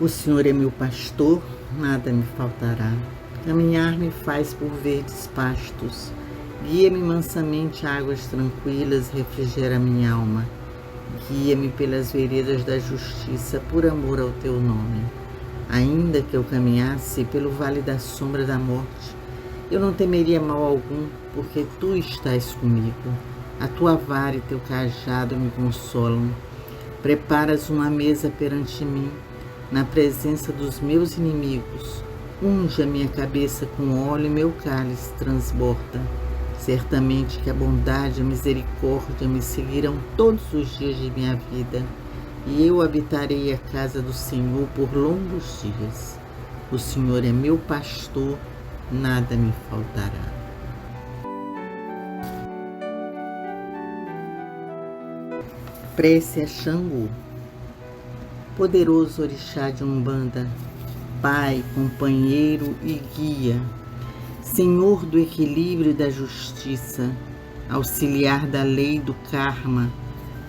O Senhor é meu pastor, nada me faltará. Caminhar-me faz por verdes pastos. Guia-me mansamente a águas tranquilas, refrigera minha alma. Guia-me pelas veredas da justiça, por amor ao teu nome. Ainda que eu caminhasse pelo vale da sombra da morte, eu não temeria mal algum, porque tu estás comigo. A tua vara e teu cajado me consolam. Preparas uma mesa perante mim, na presença dos meus inimigos. Unge a minha cabeça com óleo e meu cálice transborda. Certamente que a bondade e a misericórdia me seguirão todos os dias de minha vida, e eu habitarei a casa do Senhor por longos dias. O Senhor é meu pastor, nada me faltará. Prece a Xangô. Poderoso orixá de Umbanda, Pai, companheiro e guia, Senhor do equilíbrio e da justiça, auxiliar da lei do karma,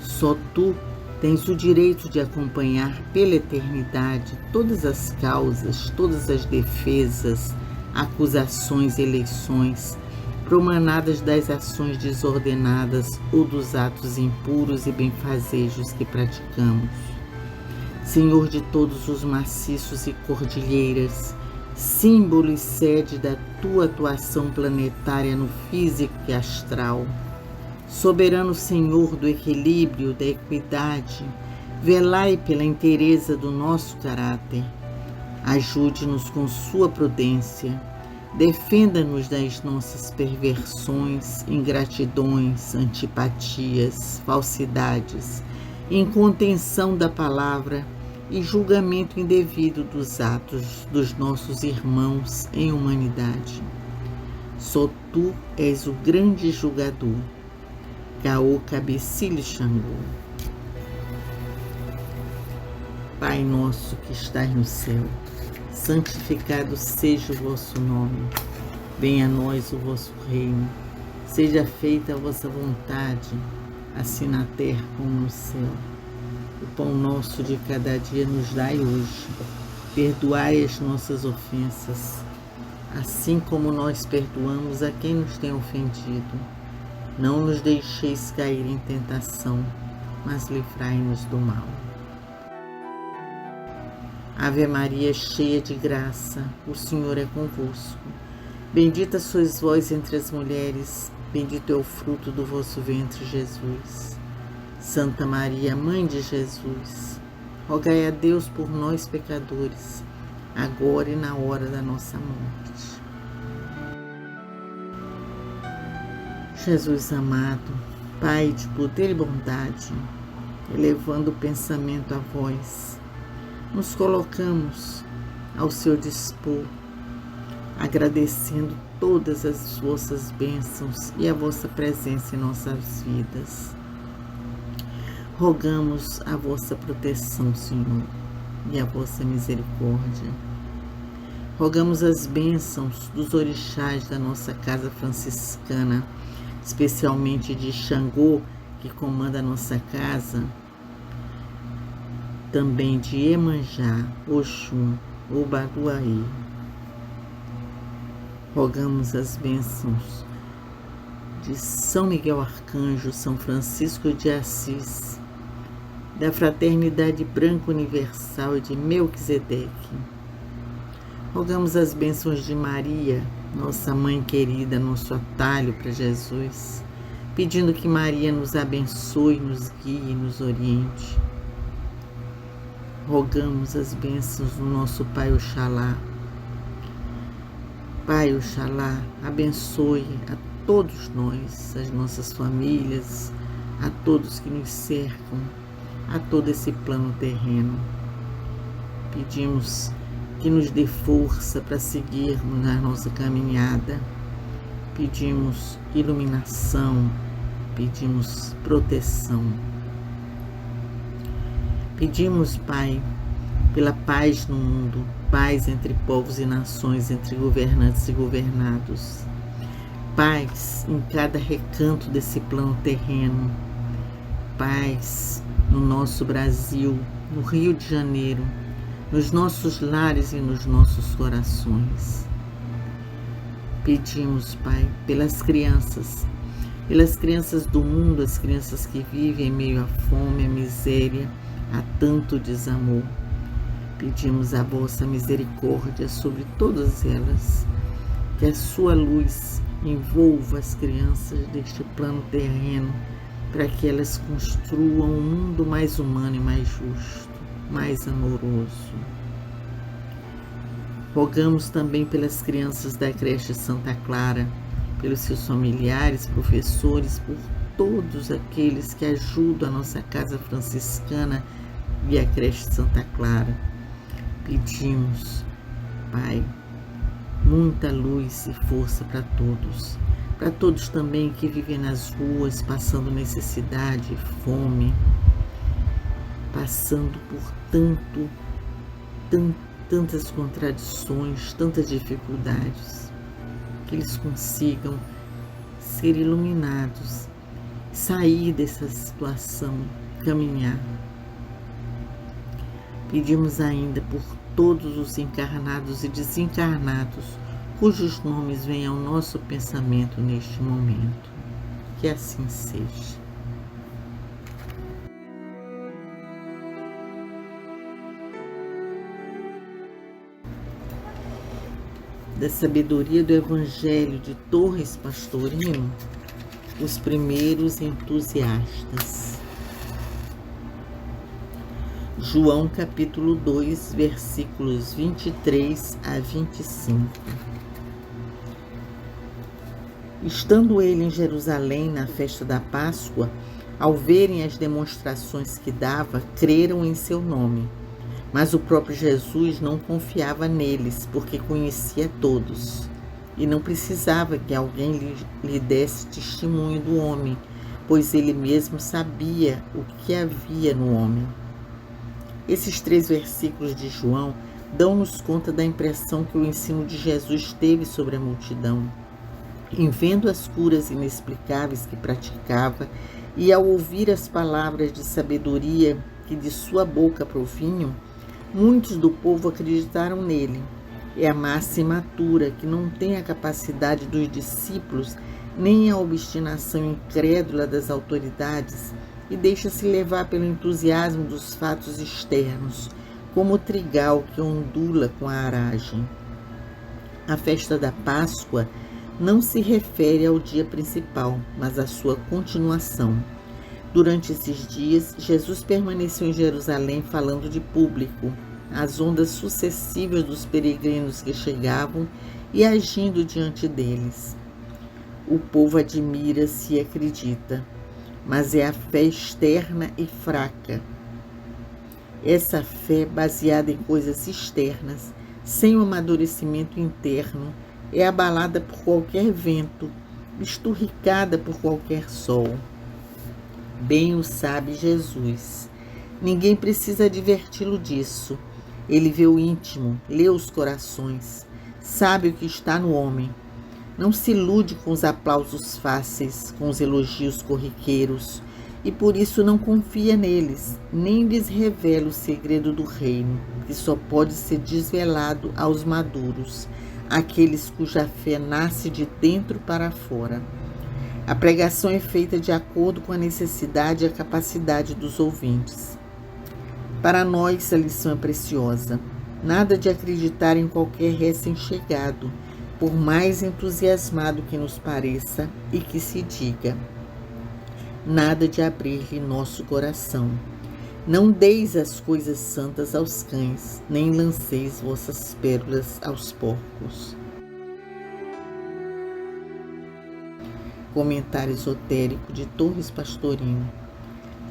só tu tens o direito de acompanhar pela eternidade todas as causas, todas as defesas, acusações e eleições, promanadas das ações desordenadas ou dos atos impuros e benfazejos que praticamos. Senhor de todos os maciços e cordilheiras, símbolo e sede da tua atuação planetária no físico e astral, soberano Senhor do equilíbrio, da equidade, velai pela inteireza do nosso caráter, ajude-nos com sua prudência, defenda-nos das nossas perversões, ingratidões, antipatias, falsidades, incontenção da palavra e julgamento indevido dos atos dos nossos irmãos em humanidade. Só tu és o grande julgador. Caô Cabecilho Xangô. Pai nosso que estás no céu, santificado seja o vosso nome. Venha a nós o vosso reino. Seja feita a vossa vontade, assim na terra como no céu. O pão nosso de cada dia nos dai hoje. Perdoai as nossas ofensas, assim como nós perdoamos a quem nos tem ofendido. Não nos deixeis cair em tentação, mas livrai-nos do mal. Ave Maria, cheia de graça, o Senhor é convosco. Bendita sois vós entre as mulheres, bendito é o fruto do vosso ventre, Jesus. Santa Maria, Mãe de Jesus, rogai a Deus por nós, pecadores, agora e na hora da nossa morte. Jesus amado, Pai de poder e bondade, elevando o pensamento a vós, nos colocamos ao seu dispor, agradecendo todas as vossas bênçãos e a vossa presença em nossas vidas. Rogamos a vossa proteção, Senhor, e a vossa misericórdia. Rogamos as bênçãos dos orixás da nossa casa franciscana, especialmente de Xangô, que comanda a nossa casa, também de Iemanjá, Oxum, Obaguaí. Rogamos as bênçãos de São Miguel Arcanjo, São Francisco de Assis, da Fraternidade Branca Universal e de Melquisedeque. Rogamos as bênçãos de Maria, nossa Mãe querida, nosso atalho para Jesus, pedindo que Maria nos abençoe, nos guie e nos oriente. Rogamos as bênçãos do nosso Pai Oxalá. Pai Oxalá, abençoe a todos nós, as nossas famílias, a todos que nos cercam, a todo esse plano terreno. Pedimos que nos dê força para seguirmos na nossa caminhada. Pedimos iluminação, pedimos proteção. Pedimos, Pai, pela paz no mundo, paz entre povos e nações, entre governantes e governados. Paz em cada recanto desse plano terreno. Paz no nosso Brasil, no Rio de Janeiro, nos nossos lares e nos nossos corações. Pedimos, Pai, pelas crianças do mundo, as crianças que vivem em meio à fome, à miséria, a tanto desamor. Pedimos a vossa misericórdia sobre todas elas, que a sua luz envolva as crianças deste plano terreno, para que elas construam um mundo mais humano e mais justo, mais amoroso. Rogamos também pelas crianças da creche Santa Clara, pelos seus familiares, professores, por todos aqueles que ajudam a nossa casa franciscana e a creche Santa Clara. Pedimos, Pai, muita luz e força para todos também que vivem nas ruas, passando necessidade, fome, passando por tantas contradições, tantas dificuldades, que eles consigam ser iluminados, sair dessa situação, caminhar. Pedimos ainda por todos os encarnados e desencarnados, cujos nomes vêm ao nosso pensamento neste momento. Que assim seja. Da sabedoria do Evangelho de Torres Pastorino, os primeiros entusiastas. João capítulo 2, versículos 23 a 25. Estando ele em Jerusalém na festa da Páscoa, ao verem as demonstrações que dava, creram em seu nome. Mas o próprio Jesus não confiava neles, porque conhecia todos, e não precisava que alguém lhe desse testemunho do homem, pois ele mesmo sabia o que havia no homem. Esses 3 versículos de João dão-nos conta da impressão que o ensino de Jesus teve sobre a multidão. Em vendo as curas inexplicáveis que praticava e ao ouvir as palavras de sabedoria que de sua boca provinham, muitos do povo acreditaram nele. É a massa imatura que não tem a capacidade dos discípulos nem a obstinação incrédula das autoridades e deixa-se levar pelo entusiasmo dos fatos externos, como o trigal que ondula com a aragem. A festa da Páscoa não se refere ao dia principal, mas à sua continuação. Durante esses dias, Jesus permaneceu em Jerusalém falando de público, às ondas sucessivas dos peregrinos que chegavam e agindo diante deles. O povo admira-se e acredita, mas é a fé externa e fraca. Essa fé, baseada em coisas externas, sem o amadurecimento interno, é abalada por qualquer vento, esturricada por qualquer sol. Bem o sabe Jesus. Ninguém precisa adverti-lo disso. Ele vê o íntimo, lê os corações, sabe o que está no homem. Não se ilude com os aplausos fáceis, com os elogios corriqueiros, e por isso não confia neles, nem lhes revela o segredo do reino, que só pode ser desvelado aos maduros, aqueles cuja fé nasce de dentro para fora. A pregação é feita de acordo com a necessidade e a capacidade dos ouvintes. Para nós, a lição é preciosa. Nada de acreditar em qualquer recém-chegado, por mais entusiasmado que nos pareça e que se diga. Nada de abrir-lhe nosso coração. Não deis as coisas santas aos cães, nem lanceis vossas pérolas aos porcos. Comentário esotérico de Torres Pastorino.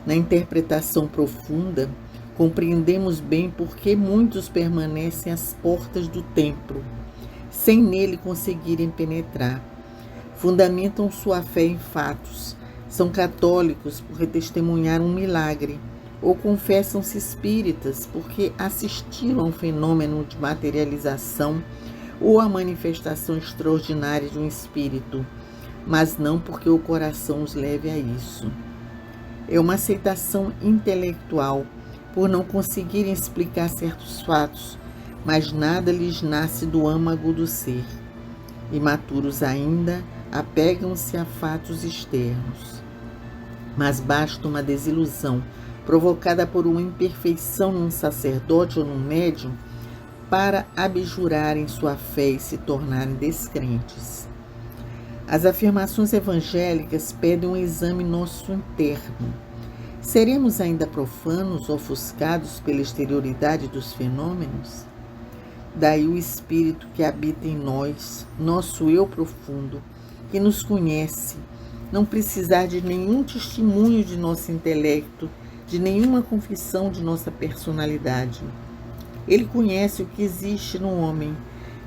Na interpretação profunda, compreendemos bem por que muitos permanecem às portas do templo, sem nele conseguirem penetrar. Fundamentam sua fé em fatos, são católicos porque testemunharam um milagre, ou confessam-se espíritas porque assistiram a um fenômeno de materialização ou a manifestação extraordinária de um espírito, mas não porque o coração os leve a isso. É uma aceitação intelectual, por não conseguirem explicar certos fatos, mas nada lhes nasce do âmago do ser. Imaturos ainda, apegam-se a fatos externos. Mas basta uma desilusão provocada por uma imperfeição num sacerdote ou num médium para abjurarem sua fé e se tornarem descrentes. As afirmações evangélicas pedem um exame nosso interno. Seremos ainda profanos, ofuscados pela exterioridade dos fenômenos? Daí o Espírito que habita em nós, nosso eu profundo, que nos conhece, não precisar de nenhum testemunho de nosso intelecto, de nenhuma confissão de nossa personalidade. Ele conhece o que existe no homem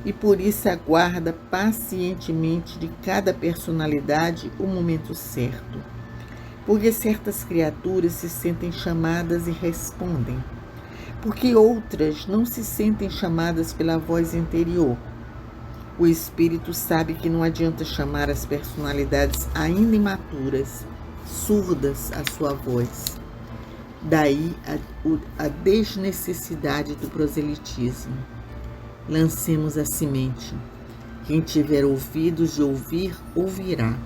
e por isso aguarda pacientemente de cada personalidade o momento certo. Porque certas criaturas se sentem chamadas e respondem, porque outras não se sentem chamadas pela voz interior. O Espírito sabe que não adianta chamar as personalidades ainda imaturas, surdas à sua voz. Daí a desnecessidade do proselitismo. Lancemos a semente. Quem tiver ouvidos de ouvir, ouvirá.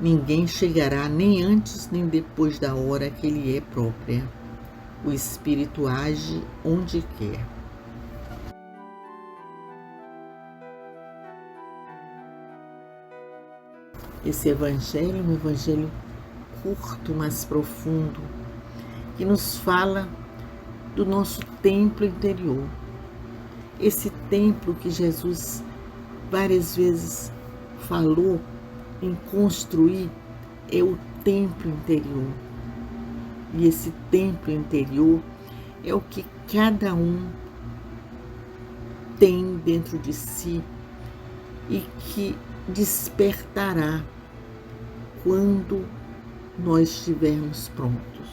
Ninguém chegará nem antes nem depois da hora que lhe é própria. O Espírito age onde quer. Esse evangelho é um evangelho curto, mas profundo, que nos fala do nosso templo interior. Esse templo que Jesus várias vezes falou em construir é o templo interior. E esse templo interior é o que cada um tem dentro de si e que despertará quando nós estivermos prontos.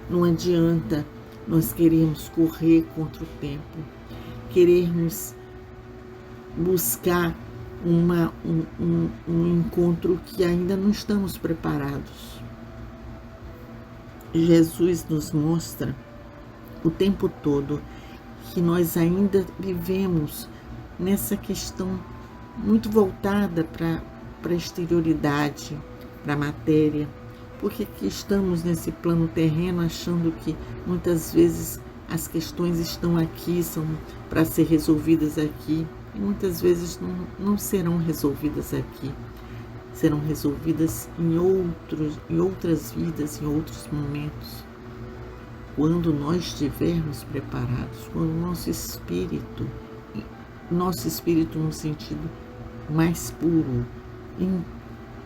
Não adianta nós querermos correr contra o tempo, querermos buscar um encontro que ainda não estamos preparados. Jesus nos mostra o tempo todo que nós ainda vivemos nessa questão muito voltada para a exterioridade, para a matéria, porque que estamos nesse plano terreno achando que muitas vezes as questões estão aqui, são para ser resolvidas aqui, e muitas vezes não serão resolvidas aqui, serão resolvidas em outras vidas, em outros momentos. Quando nós estivermos preparados, quando nosso espírito no sentido mais puro,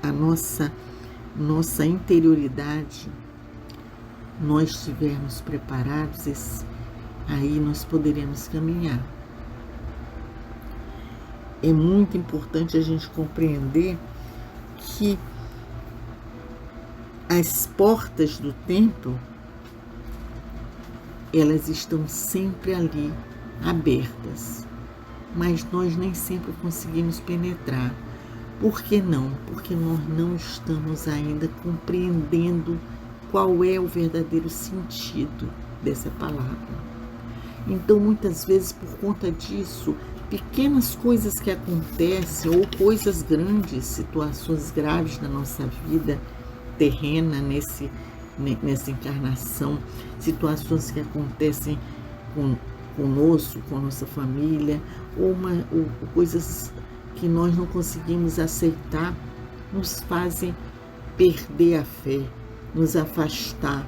a nossa interioridade, nós estivermos preparados, aí nós poderemos caminhar. É muito importante a gente compreender que as portas do templo, elas estão sempre ali, abertas, mas nós nem sempre conseguimos penetrar. Por que não? Porque nós não estamos ainda compreendendo qual é o verdadeiro sentido dessa palavra. Então, muitas vezes, por conta disso, pequenas coisas que acontecem, ou coisas grandes, situações graves na nossa vida terrena, nessa encarnação, situações que acontecem conosco, com a nossa família, ou coisas que nós não conseguimos aceitar, nos fazem perder a fé, nos afastar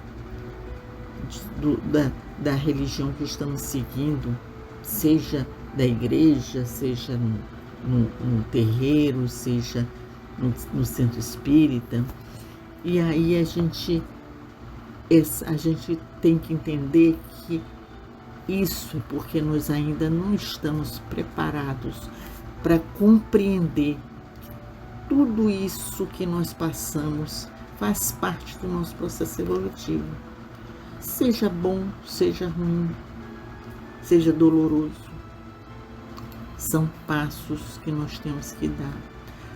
da religião que estamos seguindo, seja da igreja, seja no terreiro, seja no centro espírita. E aí a gente tem que entender que isso é porque nós ainda não estamos preparados para compreender que tudo isso que nós passamos faz parte do nosso processo evolutivo. Seja bom, seja ruim, seja doloroso. São passos que nós temos que dar,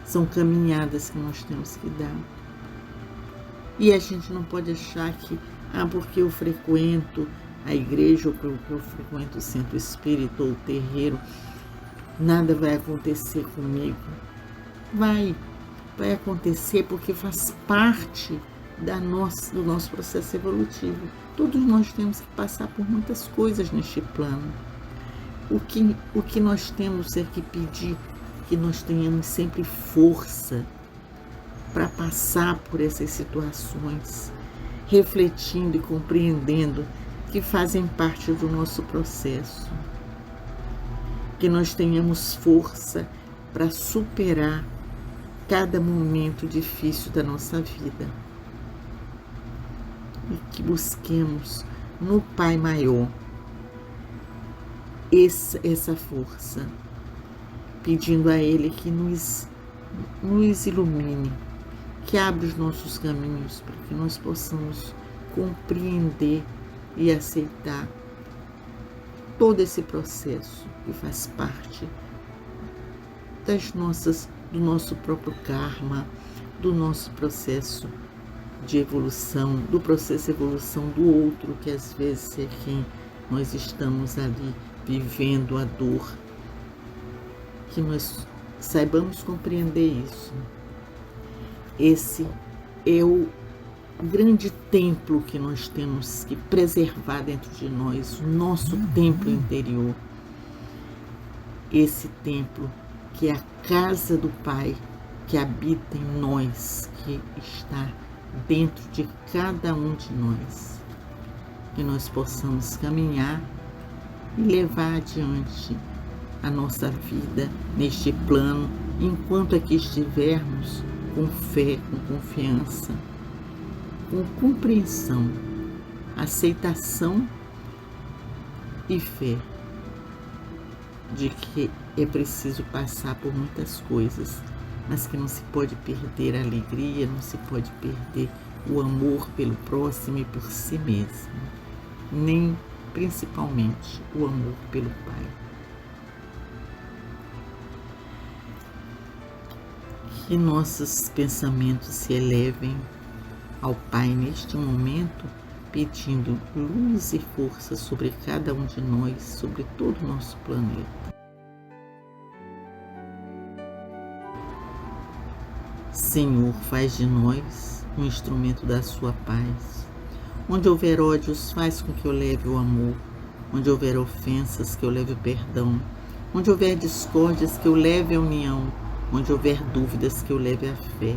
são caminhadas que nós temos que dar. E a gente não pode achar que, Ah, porque eu frequento a igreja, ou porque eu frequento o centro espírita ou o terreiro, nada vai acontecer comigo. Vai acontecer porque faz parte do nosso processo evolutivo. Todos nós temos que passar por muitas coisas neste plano. O que nós temos é que pedir que nós tenhamos sempre força para passar por essas situações, refletindo e compreendendo que fazem parte do nosso processo. Que nós tenhamos força para superar cada momento difícil da nossa vida. E que busquemos no Pai Maior essa força, pedindo a Ele que nos ilumine, que abra os nossos caminhos para que nós possamos compreender e aceitar todo esse processo que faz parte do nosso próprio karma, do nosso processo de evolução, do processo de evolução do outro, que às vezes é quem nós estamos ali vivendo a dor. Que nós saibamos compreender isso. Esse é o grande templo que nós temos que preservar dentro de nós, o nosso templo interior. Esse templo que é a casa do Pai, que habita em nós, que está dentro de cada um de nós. Que nós possamos caminhar e levar adiante a nossa vida neste plano, enquanto aqui estivermos, com fé, com confiança, com compreensão, aceitação e fé de que é preciso passar por muitas coisas, mas que não se pode perder a alegria, não se pode perder o amor pelo próximo e por si mesmo, nem principalmente o amor pelo Pai. Que nossos pensamentos se elevem ao Pai neste momento, pedindo luz e força sobre cada um de nós, sobre todo o nosso planeta. Senhor, faz de nós um instrumento da sua paz. Onde houver ódios, faz com que eu leve o amor. Onde houver ofensas, que eu leve o perdão. Onde houver discórdias, que eu leve a união. Onde houver dúvidas, que eu leve a fé.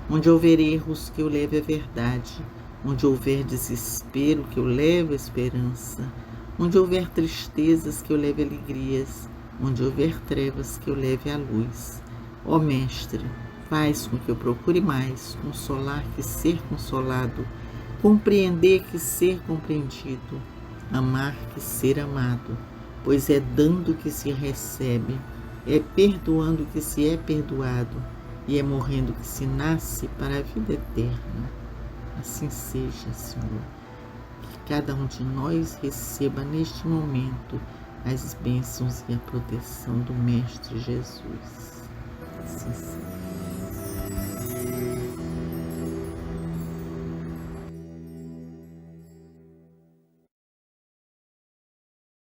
Onde houver erros, que eu leve a verdade. Onde houver desespero, que eu leve a esperança. Onde houver tristezas, que eu leve alegrias. Onde houver trevas, que eu leve a luz. Ó Mestre, faz com que eu procure mais consolar que ser consolado, compreender que ser compreendido, amar que ser amado, pois é dando que se recebe, é perdoando que se é perdoado, e é morrendo que se nasce para a vida eterna. Assim seja, Senhor, que cada um de nós receba neste momento as bênçãos e a proteção do Mestre Jesus. Assim seja.